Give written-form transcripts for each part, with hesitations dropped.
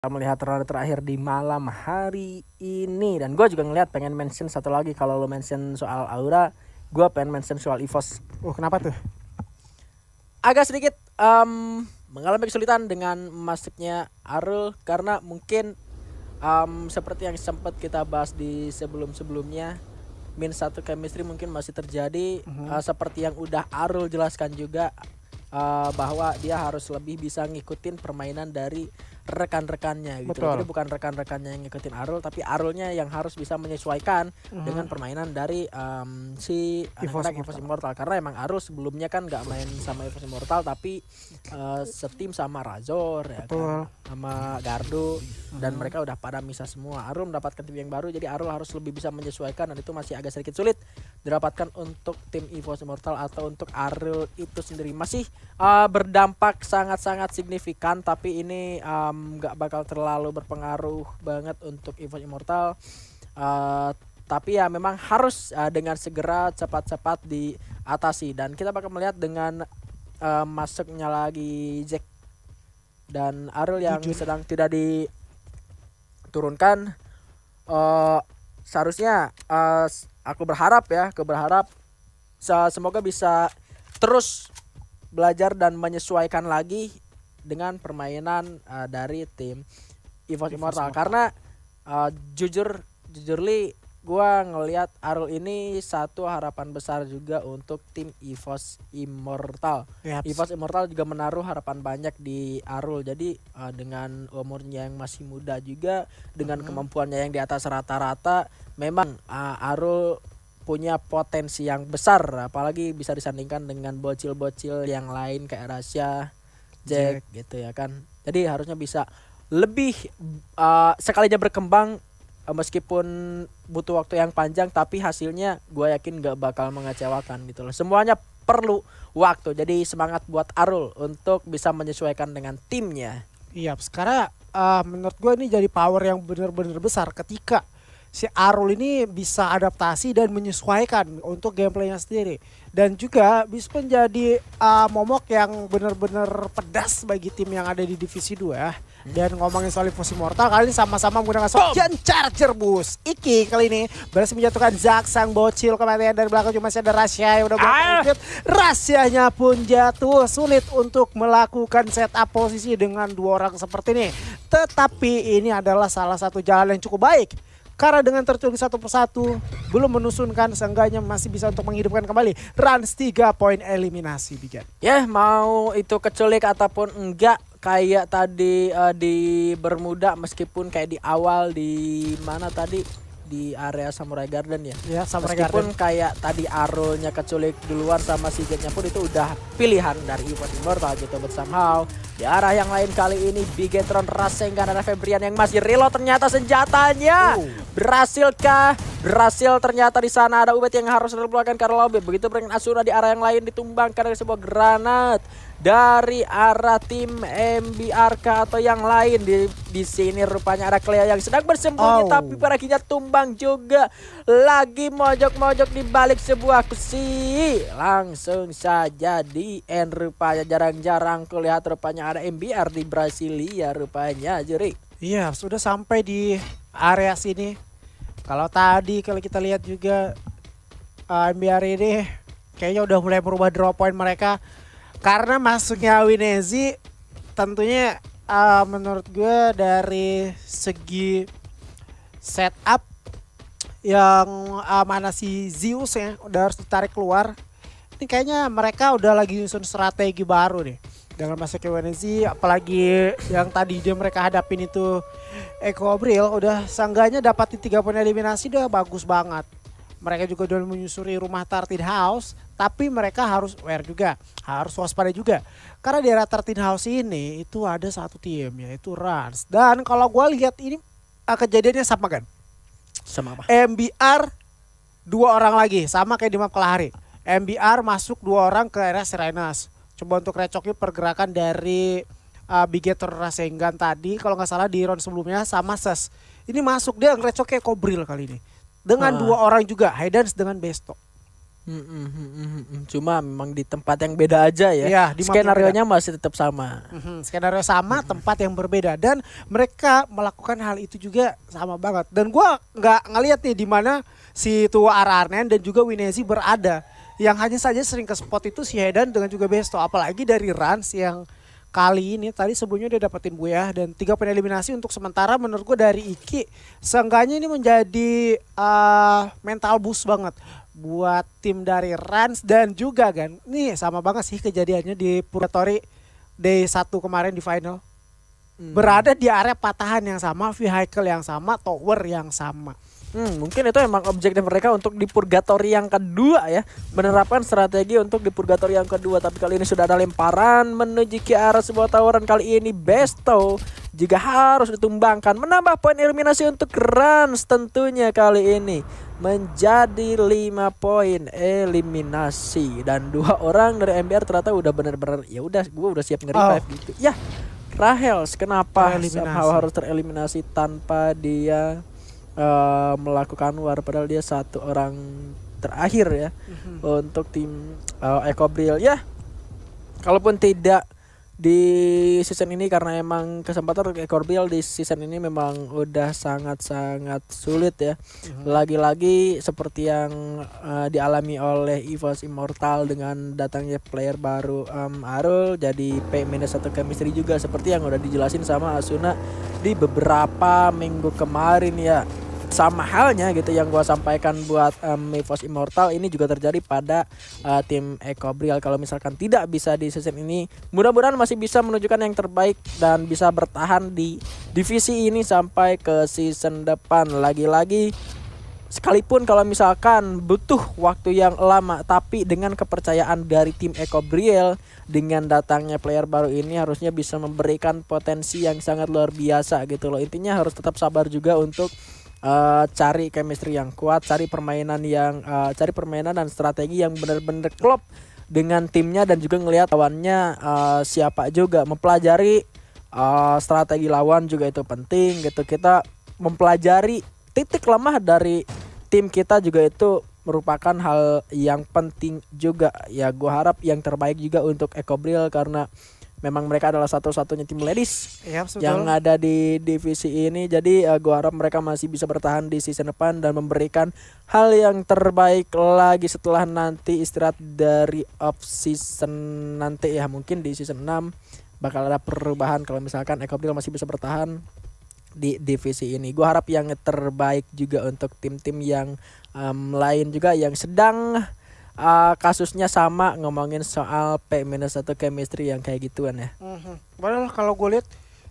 Melihat ronde terakhir di malam hari ini, dan gue juga ngeliat pengen mention satu lagi. Kalau lo mention soal Aura, gue pengen mention soal EVOS. Kenapa tuh? Agak sedikit mengalami kesulitan dengan masuknya Arul karena mungkin seperti yang sempat kita bahas di sebelum-sebelumnya, min satu chemistry mungkin masih terjadi. Seperti yang udah Arul jelaskan juga, bahwa dia harus lebih bisa ngikutin permainan dari rekan-rekannya gitu. Betul. Jadi bukan rekan-rekannya yang ngikutin Arul, tapi Arulnya yang harus bisa menyesuaikan dengan permainan dari si EVOS EVOS Immortal. Karena emang Arul sebelumnya kan nggak main sama EVOS Immortal, tapi setim sama Razor ya kan, sama Gardo, dan mereka udah pada misah semua. Arul mendapatkan tim yang baru, jadi Arul harus lebih bisa menyesuaikan, dan itu masih agak sedikit sulit didapatkan untuk tim EVOS Immortal atau untuk Arul itu sendiri. Masih berdampak sangat-sangat signifikan, tapi ini nggak bakal terlalu berpengaruh banget untuk EVOS Immortal. Tapi ya memang harus dengan segera cepat-cepat diatasi, dan kita bakal melihat dengan masuknya lagi Jack dan Arul yang sedang tidak diturunkan. Seharusnya aku berharap semoga bisa terus belajar dan menyesuaikan lagi dengan permainan dari tim EVOS Immortal. Karena jujurly gue ngelihat Arul ini satu harapan besar juga untuk tim EVOS Immortal. EVOS Immortal juga menaruh harapan banyak di Arul. Jadi dengan umurnya yang masih muda juga, dengan kemampuannya yang di atas rata-rata, memang Arul punya potensi yang besar, apalagi bisa disandingkan dengan bocil-bocil yang lain kayak Rasya, Jack gitu ya kan. Jadi harusnya bisa lebih sekalinya berkembang, meskipun butuh waktu yang panjang, tapi hasilnya gue yakin gak bakal mengecewakan gitu loh. Semuanya perlu waktu, jadi semangat buat Arul untuk bisa menyesuaikan dengan timnya. Iya, sekarang menurut gue ini jadi power yang benar-benar besar ketika si Arul ini bisa adaptasi dan menyesuaikan untuk gameplaynya sendiri, dan juga bisa menjadi momok yang benar-benar pedas bagi tim yang ada di divisi 2. Dan ngomongin soal EVOS Immortal, kali ini sama-sama menggunakan Shotgun Charger Boost. Iki kali ini berhasil menjatuhkan Zack sang bocil kematian. Dari belakang cuma ada Rasya yang udah berhasil. Rasyanya pun jatuh, sulit untuk melakukan setup posisi dengan dua orang seperti ini. Tetapi ini adalah salah satu jalan yang cukup baik, karena dengan terculik satu persatu belum menusunkan, seenggaknya masih bisa untuk menghidupkan kembali Rans 3 poin eliminasi, Bigan. Ya, mau itu keculik ataupun enggak, kayak tadi di Bermuda, meskipun kayak di awal di mana tadi di area Samurai Garden ya, Samurai meskipun Garden. Kayak tadi Arulnya keculik duluan sama si Jetnya pun itu udah pilihan dari EVOS Immortal gitu. But somehow di arah yang lain kali ini Bigetron Rasengan, ada Febrian yang masih reload, ternyata senjatanya berhasilkah? Berhasil ternyata. Di sana ada Ubed yang harus dikeluarkan karena lobby. Begitu dengan Asuna di arah yang lain ditumbangkan dengan sebuah granat dari arah tim MBRK atau yang lain. Di sini rupanya ada Cleo yang sedang bersembunyi, tapi parakinya tumbang juga. Lagi mojok-mojok di balik sebuah kursi. Langsung saja di end rupanya. Jarang-jarang kulihat rupanya ada MBR di Brasilia rupanya, Juri. Iya, sudah sampai di area sini. Kalau kita lihat juga MBR ini kayaknya udah mulai merubah draw point mereka, karena masuknya Winezi tentunya menurut gue dari segi setup yang mana si Zeus ya udah harus ditarik keluar. Ini kayaknya mereka udah lagi nyusun strategi baru nih dengan masuknya Winezi, apalagi yang tadi mereka hadapin itu Eko Abril, udah seenggaknya dapat di 3 poin eliminasi, udah bagus banget. Mereka juga udah menyusuri rumah Tartin House, tapi mereka harus aware juga, harus waspada juga. Karena di area Tartin House ini itu ada satu tim, yaitu Rans. Dan kalau gue lihat ini kejadiannya sama kan? Sama apa? MBR 2 orang lagi, sama kayak di map Kalahari. MBR masuk 2 orang ke area Serenas. Coba untuk recokin pergerakan dari Bigetron Rasengan tadi, kalau nggak salah di round sebelumnya sama Ses. Ini masuk dia ngerecoknya Kobril kali ini. Dengan 2 orang juga, Haydans dengan Besto. Cuma memang di tempat yang beda aja ya. Iya, di map yang Skenarionya masih tetap sama. Skenario sama, tempat yang berbeda, dan mereka melakukan hal itu juga sama banget. Dan gua nggak ngeliat nih di mana si tua Ararnen dan juga Winesi berada. Yang hanya saja sering ke spot itu si Hedan dengan juga Besto, apalagi dari Rans yang kali ini tadi sebelumnya dia dapetin Buya dan 3 poin eliminasi untuk sementara. Menurut gue dari Iki seenggaknya ini menjadi mental boost banget buat tim dari Rans. Dan juga kan nih sama banget sih kejadiannya di Purgatory Day 1 kemarin di final. Berada di area patahan yang sama, vehicle yang sama, tower yang sama. Mungkin itu emang objektif mereka untuk di Purgatory yang kedua ya, menerapkan strategi untuk di Purgatory yang kedua. Tapi kali ini sudah ada lemparan menuju ke arah sebuah tawaran. Kali ini Besto juga harus ditumbangkan, menambah poin eliminasi untuk Rans tentunya kali ini menjadi 5 poin eliminasi. Dan 2 orang dari MBR ternyata udah bener-bener ya udah, gue udah siap nge-revive gitu ya. Rahels kenapa harus tereliminasi tanpa dia melakukan war, padahal dia 1 orang terakhir ya untuk tim Ecobril ya. Kalaupun tidak di season ini, karena emang kesempatan Ecobril di season ini memang udah sangat-sangat sulit ya. Lagi-lagi seperti yang dialami oleh EVOS Immortal dengan datangnya player baru Arul, jadi P-1 chemistry juga seperti yang udah dijelasin sama Asuna di beberapa minggu kemarin ya. Sama halnya gitu yang gua sampaikan buat EVOS Immortal, ini juga terjadi pada tim Ecobril. Kalau misalkan tidak bisa di season ini, mudah-mudahan masih bisa menunjukkan yang terbaik dan bisa bertahan di divisi ini sampai ke season depan. Lagi-lagi sekalipun kalau misalkan butuh waktu yang lama, tapi dengan kepercayaan dari tim Ecobril dengan datangnya player baru ini harusnya bisa memberikan potensi yang sangat luar biasa gitu loh. Intinya harus tetap sabar juga untuk cari chemistry yang kuat, cari permainan dan strategi yang benar-benar klop dengan timnya, dan juga ngelihat lawannya siapa juga, mempelajari strategi lawan juga itu penting gitu. Kita mempelajari titik lemah dari tim kita juga itu merupakan hal yang penting juga ya. Gue harap yang terbaik juga untuk Ecobril karena memang mereka adalah satu-satunya tim ladies yang ada di divisi ini. Jadi gue harap mereka masih bisa bertahan di season depan dan memberikan hal yang terbaik lagi setelah nanti istirahat dari off season nanti ya. Mungkin di season 6 bakal ada perubahan kalau misalkan Ecobril masih bisa bertahan di divisi ini. Gue harap yang terbaik juga untuk tim-tim yang lain juga yang sedang kasusnya sama, ngomongin soal P-1 chemistry yang kayak gituan ya. Padahal kalau gue lihat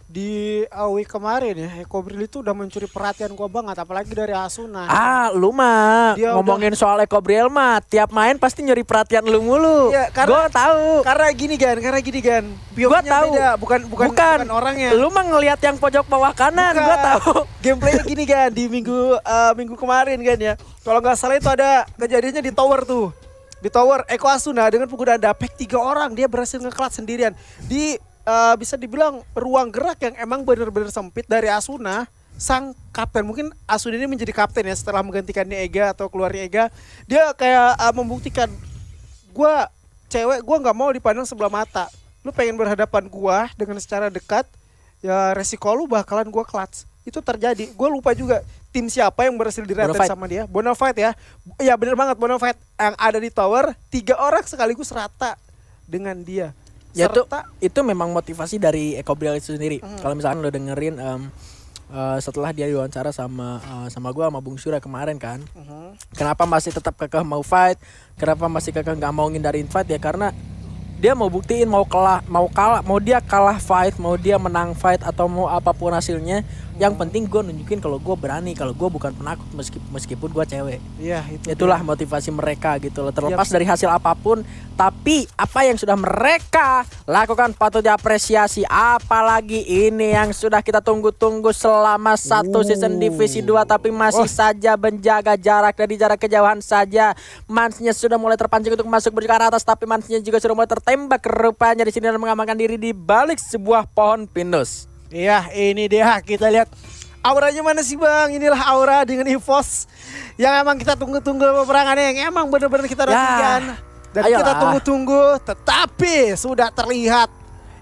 di AOE kemarin ya, Ecobril itu udah mencuri perhatian gue banget, apalagi dari Asuna. Lu mah ngomongin soal Ecobril mah tiap main pasti nyuri perhatian lu mulu. Ya, gue tahu. Karena gini kan. Gue tahu. Beda, bukan orangnya. Lu mah ngelihat yang pojok bawah kanan, gue tahu. Gameplaynya gini kan di minggu kemarin kan ya. Kalau nggak salah itu ada kejadiannya di tower tuh. Di tower Eko Asuna dengan penggunaan dapek 3 orang dia berhasil ngeklat sendirian di bisa dibilang ruang gerak yang emang benar-benar sempit dari Asuna. Sang kapten, mungkin Asuna ini menjadi kapten ya setelah menggantikannya Ega atau keluarnya Ega. Dia kayak membuktikan, gue cewek, gue nggak mau dipandang sebelah mata. Lu pengen berhadapan gue dengan secara dekat, ya resiko lu bakalan gue clutch. Itu terjadi. Gue lupa juga tim siapa yang berhasil direten sama dia. Bonafide ya. Ya bener banget, Bonafide yang ada di tower 3 orang sekaligus rata dengan dia. Ya itu memang motivasi dari Ecobril itu sendiri. Kalau misalkan lo dengerin setelah dia diwawancara sama gue sama Bung Syura kemarin kan. Kenapa masih tetap kekeh mau fight? Kenapa masih kekeh nggak mau ngindarin fight ya? Karena dia mau buktiin mau dia kalah fight, mau dia menang fight atau mau apapun hasilnya, yang penting gue nunjukin kalau gue berani, kalau gue bukan penakut meskipun gue cewek. Iya, itulah motivasi mereka gitu loh, terlepas dari hasil apapun. Tapi apa yang sudah mereka lakukan patut diapresiasi. Apalagi ini yang sudah kita tunggu-tunggu selama 1 season divisi 2, tapi masih saja menjaga jarak, dari jarak kejauhan saja. Mansnya sudah mulai terpancing untuk masuk ke atas, tapi Mansnya juga sudah mulai tertembak rupanya di sini dan mengamankan diri di balik sebuah pohon pinus. Iya, ini dia kita lihat Auranya mana sih bang? Inilah aura dengan EVOS yang emang kita tunggu-tunggu peperangannya, yang emang benar-benar kita nantikan. Dan ayolah. kita tunggu-tunggu, tetapi sudah terlihat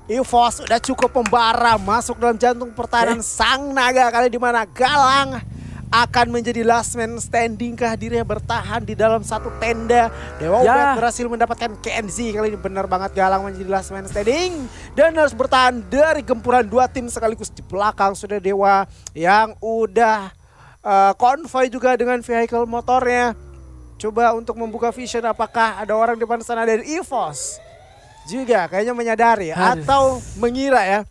EVOS sudah cukup membara masuk dalam jantung pertahanan sang naga kali, di mana Galang akan menjadi last man standing kah, dirinya bertahan di dalam satu tenda. Dewa Ubed berhasil mendapatkan Kenzie, kali ini benar banget Galang menjadi last man standing dan harus bertahan dari gempuran dua tim sekaligus. Di belakang sudah Dewa yang udah konvoy juga dengan vehicle motornya. Coba untuk membuka vision, apakah ada orang di depan sana dari EVOS juga kayaknya menyadari atau mengira ya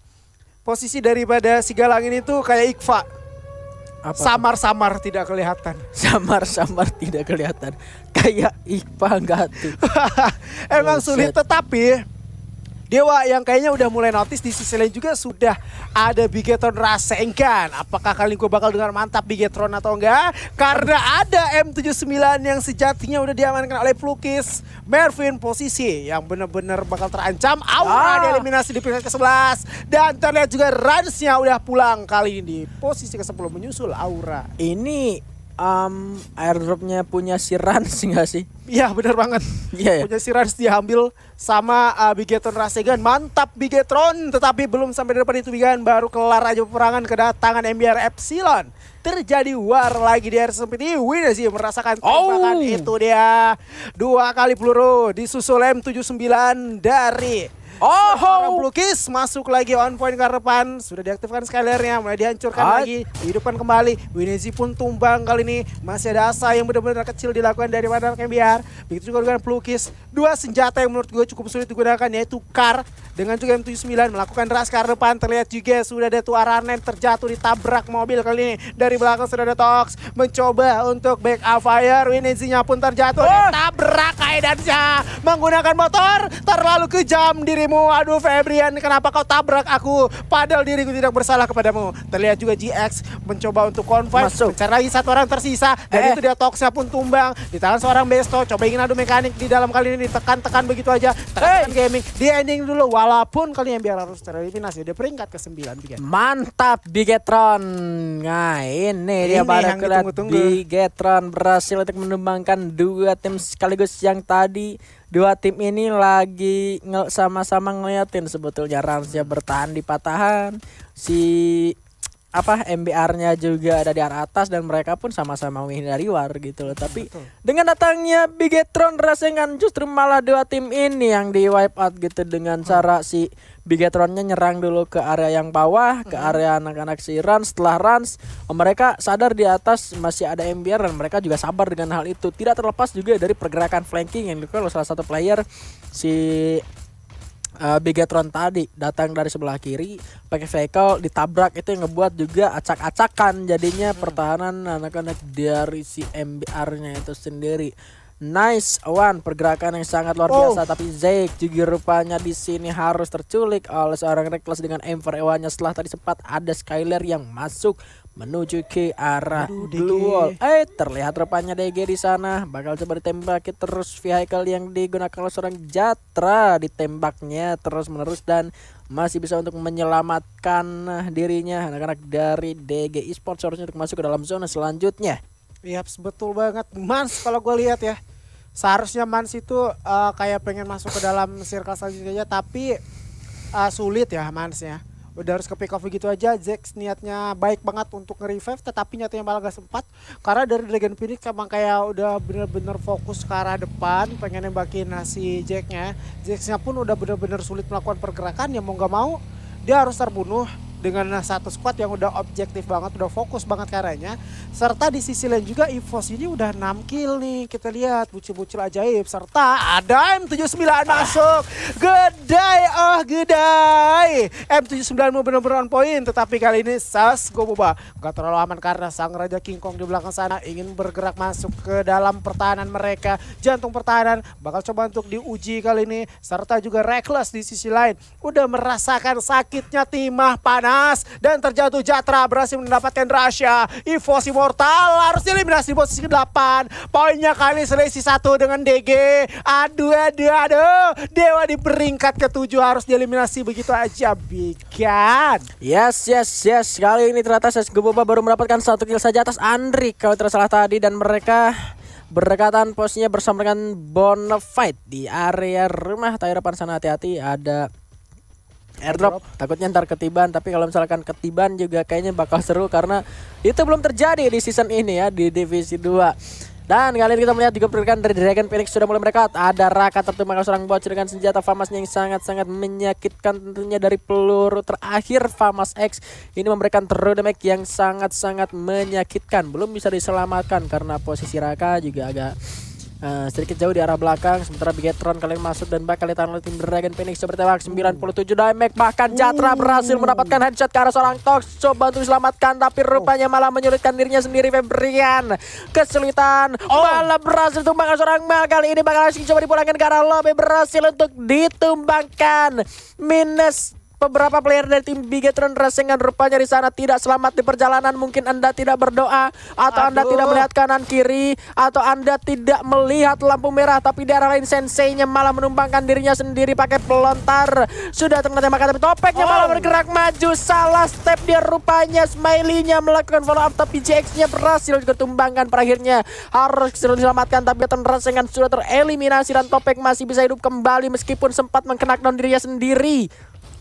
posisi daripada si Galang ini tuh kayak Iqfa. Samar-samar tidak kelihatan. Samar-samar tidak kelihatan. Kayak Iqfa enggak tuh. Emang sulit, tetapi Dewa yang kayaknya udah mulai notice di sisi lain juga sudah ada Bigetron Rasengan. Apakah kali gue bakal dengar mantap Bigetron atau enggak? Karena ada M79 yang sejatinya udah diamankan oleh Plukis. Mervin posisi yang benar-benar bakal terancam. Aura dieliminasi di peringkat ke-11. Dan terlihat juga Ransnya udah pulang kali ini di posisi ke-10 menyusul Aura. Ini airdropnya punya si Rans enggak sih? Iya benar banget. Punya si Rans diambil sama Bigetron Rasengan. Mantap Bigetron, tetapi belum sampai di depan itu Bigan, baru kelar aja peperangan kedatangan MBR Epsilon. Terjadi war lagi di RSMPT. Wina sih merasakan tembakan itu dia. 2 kali peluru disusul M79 dari orang Plukis, masuk lagi on point ke depan. Sudah diaktifkan scalernya, mulai dihancurkan lagi, dihidupkan kembali. Winezi pun tumbang kali ini. Masih ada asa yang benar-benar kecil dilakukan dari Madam MBR. Begitu juga dengan Plukis. 2 senjata yang menurut gue cukup sulit digunakan, yaitu Kar dengan juga M79 melakukan ras ke depan. Terlihat juga sudah ada tuh Aranen terjatuh, ditabrak mobil kali ini. Dari belakang sudah ada Tox mencoba untuk back up fire. Winezinya pun terjatuh, ditabrak Kaidansya menggunakan motor. Terlalu kejam dirimu. Aduh Febrian, kenapa kau tabrak aku? Padahal diriku tidak bersalah kepadamu. Terlihat juga GX mencoba untuk konvoy, mencari lagi satu orang tersisa. Dan itu dia Toxnya pun tumbang di tangan seorang Besto. Coba ingin adu mekanik di dalam, kali ini ditekan-tekan begitu aja. Tekan gaming, di ending dulu. Walaupun kali ini biar harus tereliminasi. Dia peringkat ke-9. Mantap Bigetron. Nah ini dia baru kelihatan Bigetron berhasil untuk menumbangkan 2 tim sekaligus. Yang tadi 2 tim ini lagi sama-sama ngeliatin sebetulnya Ransnya bertahan di patahan, si MBR-nya juga ada di arah atas, dan mereka pun sama-sama menghindari war gitu loh. Tapi dengan datangnya Bigetron Rasengan, justru malah 2 tim ini yang di wipe out gitu, dengan cara si Bigetronnya nyerang dulu ke area yang bawah, ke area anak-anak si Rans. Setelah Rans, mereka sadar di atas masih ada MBR, dan mereka juga sabar dengan hal itu. Tidak terlepas juga dari pergerakan flanking yang dilakukan oleh salah satu player, si Bigetron tadi datang dari sebelah kiri pakai vehicle, ditabrak. Itu yang ngebuat juga acak-acakan jadinya pertahanan anak-anak dari si MBR-nya itu sendiri. Nice one, pergerakan yang sangat luar biasa. Tapi Zeke juga rupanya di sini harus terculik oleh seorang Reckless dengan M4 Ewa-nya setelah tadi sempat ada Skyler yang masuk menuju ke arah blue wall. Terlihat rupanya DG di sana bakal coba ditembaki terus. Vehicle yang digunakan oleh seorang Jatra ditembaknya terus menerus dan masih bisa untuk menyelamatkan dirinya. Anak-anak dari DG Esports seharusnya untuk masuk ke dalam zona selanjutnya. Iya betul banget Mans, kalau gue lihat ya seharusnya Mans itu kayak pengen masuk ke dalam circle selanjutnya, tapi sulit ya Mansnya. Udah harus ke pick off begitu aja. Zex niatnya baik banget untuk nge-revive, tetapi nyatanya malah gak sempat. Karena dari Dragon Phoenix emang kayak udah bener-bener fokus ke arah depan, pengen nembakin si Jacknya. Jacknya pun udah bener-bener sulit melakukan pergerakan, ya mau gak mau dia harus terbunuh dengan satu squad yang udah objektif banget, udah fokus banget karanya. Serta di sisi lain juga EVOS ini udah 6 kill nih, kita lihat bucil-bucil ajaib. Serta ada M79 masuk. Gedai, gedai. M79 mau bener-bener on point, tetapi kali ini Sas Goboba gak terlalu aman karena sang Raja King Kong di belakang sana ingin bergerak masuk ke dalam pertahanan mereka. Jantung pertahanan bakal coba untuk diuji kali ini. Serta juga Reckless di sisi lain udah merasakan sakitnya timah panas. panas dan terjatuh. Jatra berhasil mendapatkan Rasha. EVOS Immortal harus eliminasi di posisi ke-8. Poinnya kali selisih 1 dengan DG. Aduh. Dewa di peringkat ke-7 harus dieliminasi begitu aja, Bigan. Yes. Kali ini ternyata CSGO Boba baru mendapatkan 1 kill saja atas Andrik kalau tidak salah tadi, dan mereka berdekatan posisinya bersama dengan Bonafide di area rumah. Tapi depan sana hati-hati, ada airdrop. Takutnya ntar ketiban, tapi kalau misalkan ketiban juga kayaknya bakal seru karena itu belum terjadi di season ini ya, di divisi 2. Dan kali ini kita melihat juga pergerakan dari Dragon Phoenix sudah mulai mendekat. Ada Raka tertumbang seorang bocil dengan senjata Famasnya yang sangat-sangat menyakitkan tentunya dari peluru terakhir Famas X. Ini memberikan true damage yang sangat-sangat menyakitkan. Belum bisa diselamatkan karena posisi Raka juga agak sedikit jauh di arah belakang. Sementara Bigetron kalian masuk dan bakal ditahan oleh tim Dragon Phoenix bertembak 97 damage. Bahkan Jatra berhasil mendapatkan headshot ke arah seorang Tox. Coba untuk diselamatkan tapi rupanya malah menyulitkan dirinya sendiri. Febrian kesulitan malah berhasil tumbang seorang Mel. Kali ini bakal langsung coba dipulangkan ke arah lobby. Berhasil untuk ditumbangkan. Minus beberapa player dari tim Bigetron Racing yang rupanya di sana tidak selamat di perjalanan. Mungkin Anda tidak berdoa, atau Anda tidak melihat kanan kiri, atau Anda tidak melihat lampu merah, tapi di arah lain Sensei-nya malah menumbangkan dirinya sendiri pakai pelontar. Sudah terkena tembakan tapi Topeknya malah bergerak maju. Salah step dia rupanya. Smiley-nya melakukan follow up tapi JX-nya berhasil juga tumbangkan. Perakhirnya harus diselamatkan tapi Bigetron Racing sudah tereliminasi dan Topek masih bisa hidup kembali meskipun sempat mengkenakan dirinya sendiri.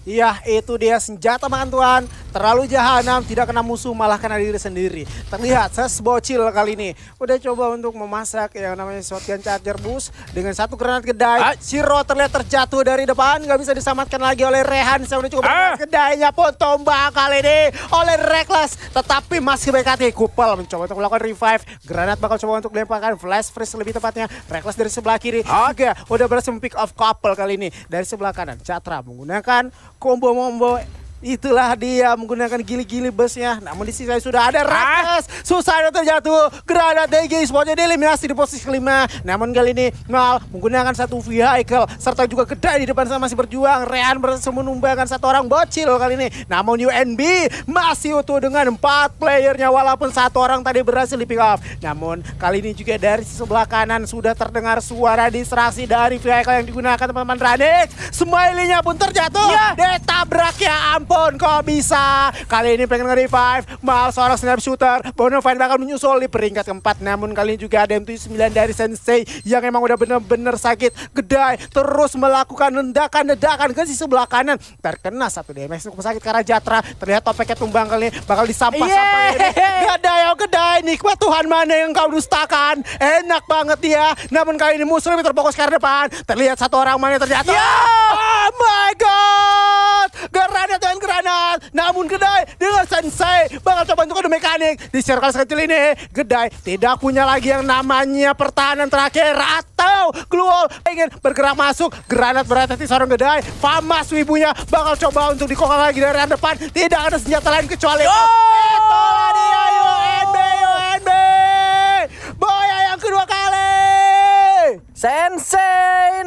Iya, itu dia senjata makan Tuhan. Terlalu jahanam, tidak kena musuh malah kena diri sendiri. Terlihat ses bocil kali ini udah coba untuk memasak yang namanya shotgun charger boost dengan 1 granat kedai. Shiro terlihat terjatuh dari depan, nggak bisa diselamatkan lagi oleh Rehan. Saya udah cukup kedainya pun tombak kali ini oleh Reckless, tetapi masih BKT. Kupel mencoba untuk melakukan revive. Granat bakal coba untuk lemparkan flash freeze lebih tepatnya. Reckless dari sebelah kiri. Oke, udah berhasil pick off couple kali ini dari sebelah kanan. Jatra menggunakan combo itulah dia menggunakan gili-gili busnya. Namun di sisi sudah ada Reckless. Susah terjatuh. Granat DG Sportnya dieliminasi di posisi kelima. Namun kali ini Mal menggunakan 1 vehicle serta juga kedai di depan sana masih berjuang. Rehan berhasil menumbangkan 1 orang bocil kali ini. Namun UNB masih utuh dengan 4 playernya walaupun 1 orang tadi berhasil di pick off. Namun kali ini juga dari sebelah kanan sudah terdengar suara distraksi dari vehicle yang digunakan teman-teman Radix. Smiley-nya pun terjatuh. Ditabrak, ya ampun. Kok bisa? Kali ini pengen nge-revive. Mal seorang snap shooter. Bonafide bakal menyusul di peringkat keempat. Namun kali ini juga ada M79 dari Sensei yang emang udah bener-bener sakit. Gedai terus melakukan ledakan-ledakan ke sisi sebelah kanan. Terkena 1 damage cukup sakit karena Jatra. Terlihat Topeknya tumbang kali ini. Bakal disampah-sampah ini. Gedai nikmat Tuhan mana yang kau dustakan. Enak banget dia. Namun kali ini musuh lebih terfokus ke arah depan. Terlihat 1 orang mana terjatuh. Oh my god. Granat. Namun Gedai dengan Sensei bakal coba untuk adu mekanik. Di circle sekecil ini Gedai tidak punya lagi yang namanya pertahanan terakhir atau Gluol ingin bergerak masuk. Granat berhati-hati seorang Gedai. Famas wibunya bakal coba untuk dikokang lagi dari arah depan. Tidak ada senjata lain kecuali itulah dia UNB Boya yang kedua kali. Sensei